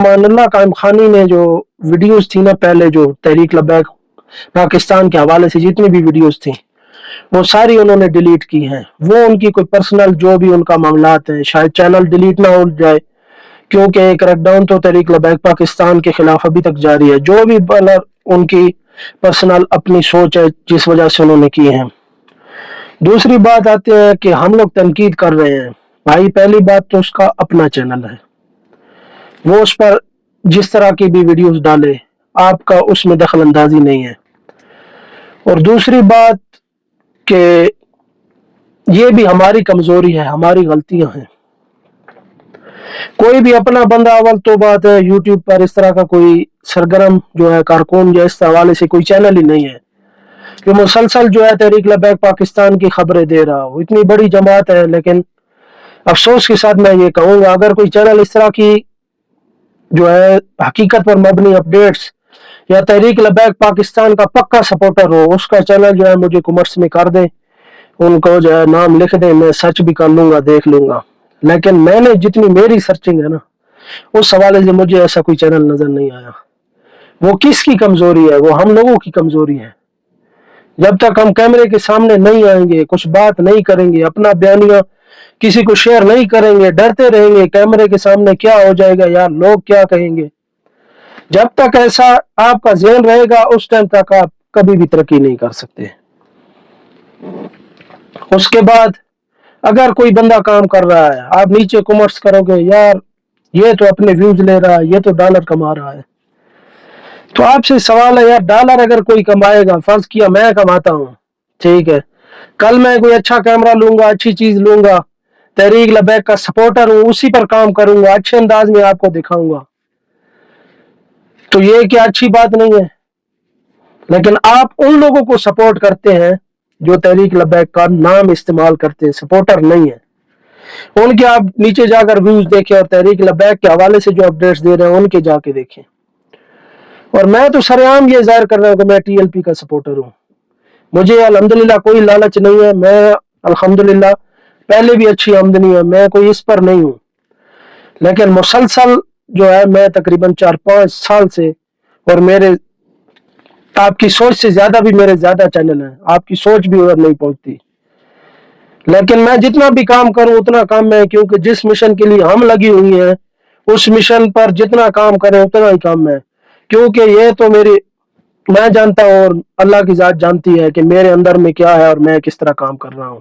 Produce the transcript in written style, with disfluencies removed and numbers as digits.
मानुल्लाह कायम खानी ने जो वीडियोस थी ना पहले, जो तहरीक लब्बैक पाकिस्तान के हवाले से जितनी भी वीडियोस थी वो सारी उन्होंने डिलीट की हैं। वो उनकी कोई पर्सनल जो भी उनका मामलात है, शायद चैनल डिलीट ना हो जाए क्योंकि एक क्रैकडाउन तो तहरीक लब्बैक पाकिस्तान के खिलाफ अभी तक जारी है। जो भी उनकी पर्सनल अपनी सोच है जिस वजह से उन्होंने की है। दूसरी बात आती है कि हम लोग तनकीद कर रहे हैं, भाई पहली बात तो उसका अपना चैनल है, वो उस पर जिस तरह की भी वीडियोस डाले आपका उसमें दखल अंदाजी नहीं है। और दूसरी बात कि ये भी हमारी कमजोरी है, हमारी गलतियां हैं। कोई भी अपना बंदा, अवल तो बात है यूट्यूब पर इस तरह का कोई सरगर्म जो है कारकुन या इस हवाले से कोई चैनल ही नहीं है कि मुसलसल जो है तहरीक लब्बैक पाकिस्तान की खबरें दे रहा हो। इतनी बड़ी जमात है, लेकिन अफसोस के साथ मैं ये कहूंगा अगर कोई चैनल इस तरह की जो है हकीकत पर मबनी अपडेट्स या तहरीक लब्बैक पाकिस्तान का पक्का सपोर्टर हो, उसका चैनल जो है मुझे कमेंट्स में कर दे, उनको जो है नाम लिख दे, मैं सर्च भी कर लूंगा, देख लूंगा। लेकिन मैंने जितनी मेरी सर्चिंग है ना, उस हवाले से मुझे ऐसा कोई चैनल नजर नहीं आया। वो किसकी कमजोरी है? वो हम लोगों की कमजोरी है। जब तक हम कैमरे के सामने नहीं आएंगे, कुछ बात नहीं करेंगे, अपना बयानिया किसी को शेयर नहीं करेंगे, डरते रहेंगे कैमरे के सामने क्या हो जाएगा यार, लोग क्या कहेंगे, जब तक ऐसा आपका ज़हन रहेगा उस टाइम तक आप कभी भी तरक्की नहीं कर सकते। उसके बाद अगर कोई बंदा काम कर रहा है, आप नीचे कमेंट्स करोगे यार ये तो अपने व्यूज ले रहा है, ये तो डॉलर कमा रहा है, तो आपसे सवाल है यार, डॉलर अगर कोई कमाएगा, फर्ज किया मैं कमाता हूं, ठीक है, कल मैं कोई अच्छा कैमरा लूंगा, अच्छी चीज लूंगा, तहरीक लब्बैक का सपोर्टर हूं, उसी पर काम करूंगा, अच्छे अंदाज में आपको दिखाऊंगा, तो ये क्या अच्छी बात नहीं है? लेकिन आप उन लोगों को सपोर्ट करते हैं जो तहरीक लब्बैक का नाम इस्तेमाल करते हैं, सपोर्टर नहीं है। उनके आप नीचे जाकर व्यूज देखें और तहरीक लब्बैक के हवाले से जो अपडेट्स दे रहे हैं उनके जाके देखें। और मैं तो सरेआम ये जाहिर कर रहा हूं कि मैं टीएलपी का सपोर्टर हूं। मुझे अल्हम्दुलिल्लाह कोई लालच नहीं है, मैं अल्हम्दुलिल्लाह पहले भी अच्छी आमदनी है, मैं कोई इस पर नहीं हूं, लेकिन मुसलसल जो है मैं तकरीबन 4-5 साल से, और मेरे आपकी सोच से ज्यादा भी मेरे ज्यादा चैनल हैं, आपकी सोच भी उधर नहीं पहुंचती, लेकिन मैं जितना भी काम करूं उतना काम मैं, क्योंकि जिस मिशन के लिए हम लगी हुई हैं उस मिशन पर जितना काम करें उतना ही काम है, क्योंकि ये तो मेरी, मैं जानता हूं और अल्लाह की जात जानती है कि मेरे अंदर में क्या है और मैं किस तरह काम कर रहा हूं।